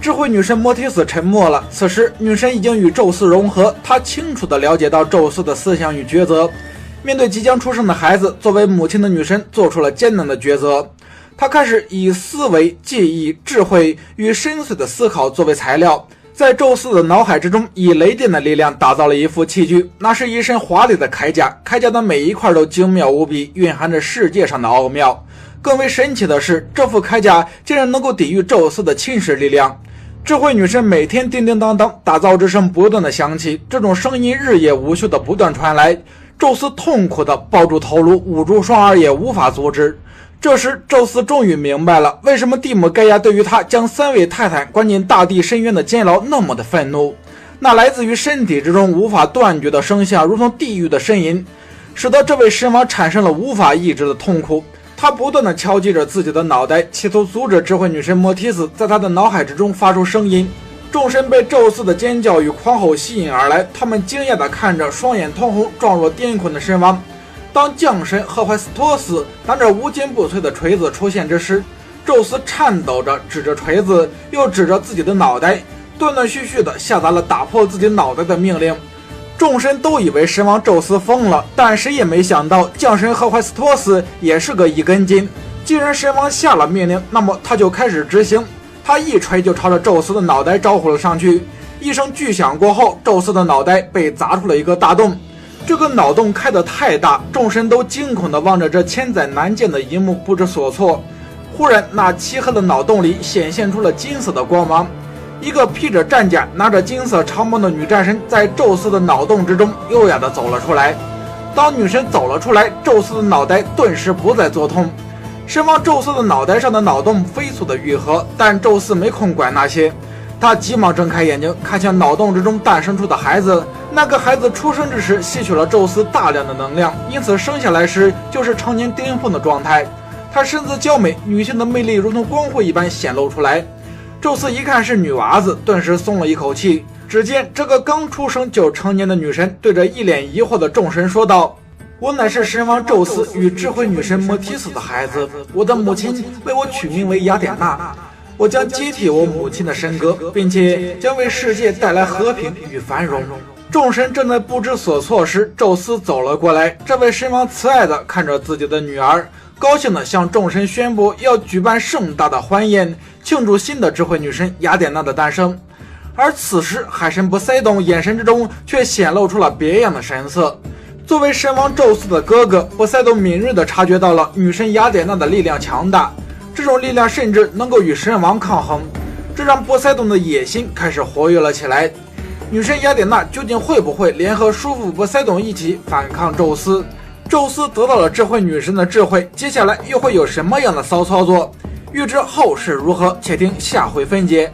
智慧女神摩提斯沉默了。此时，女神已经与宙斯融合，她清楚地了解到宙斯的思想与抉择。面对即将出生的孩子，作为母亲的女神做出了艰难的抉择。她开始以思维、记忆、智慧与深邃的思考作为材料，在宙斯的脑海之中，以雷电的力量打造了一副器具，那是一身华丽的铠甲，铠甲的每一块都精妙无比，蕴含着世界上的奥妙。更为神奇的是，这副铠甲竟然能够抵御宙斯的侵蚀力量。智慧女神每天叮叮当当，打造之声不断的响起，这种声音日夜无休的不断传来。宙斯痛苦的抱住头颅，捂住双耳，也无法阻止。这时，宙斯终于明白了，为什么蒂姆盖亚对于他将3位泰坦关进大地深渊的监牢那么的愤怒。那来自于身体之中无法断绝的声响，如同地狱的呻吟，使得这位神王产生了无法抑制的痛苦。他不断地敲击着自己的脑袋，企图阻止智慧女神摩提斯在他的脑海之中发出声音。众神被宙斯的尖叫与狂吼吸引而来，他们惊讶地看着双眼通红、状若癫狂的神王。当将神赫淮斯托斯拿着无坚不摧的锤子出现之时，宙斯颤抖着指着锤子，又指着自己的脑袋，断断续续地下达了打破自己脑袋的命令。众神都以为神王宙斯疯了，但谁也没想到将神赫淮斯托斯也是个一根筋。既然神王下了命令，那么他就开始执行。他一锤就朝着宙斯的脑袋招呼了上去，一声巨响过后，宙斯的脑袋被砸出了一个大洞。这个脑洞开得太大，众神都惊恐地望着这千载难见的一幕，不知所措。忽然，那漆黑的脑洞里显现出了金色的光芒。一个披着战甲、拿着金色长矛的女战神在宙斯的脑洞之中优雅地走了出来。当女神走了出来，宙斯的脑袋顿时不再作痛。神王宙斯的脑袋上的脑洞飞速地愈合，但宙斯没空管那些。他急忙睁开眼睛，看向脑洞之中诞生出的孩子。那个孩子出生之时吸取了宙斯大量的能量，因此生下来时就是成年巅峰的状态。他身姿娇美，女性的魅力如同光辉一般显露出来。宙斯一看是女娃子，顿时松了一口气。只见这个刚出生就成年的女神对着一脸疑惑的众神说道：“我乃是神王宙斯与智慧女神摩提斯的孩子，我的母亲为我取名为雅典娜。我将接替我母亲的神格，并且将为世界带来和平与繁荣。”众神正在不知所措时，宙斯走了过来。这位神王慈爱地看着自己的女儿，高兴地向众神宣布要举办盛大的欢宴，庆祝新的智慧女神雅典娜的诞生。而此时，海神波塞冬眼神之中却显露出了别样的神色。作为神王宙斯的哥哥，波塞冬敏锐地察觉到了女神雅典娜的力量强大，这种力量甚至能够与神王抗衡，这让波塞冬的野心开始活跃了起来。女神雅典娜究竟会不会联合叔父波塞冬一起反抗宙斯？宙斯得到了智慧女神的智慧，接下来又会有什么样的骚操作？欲知后事如何，且听下回分解。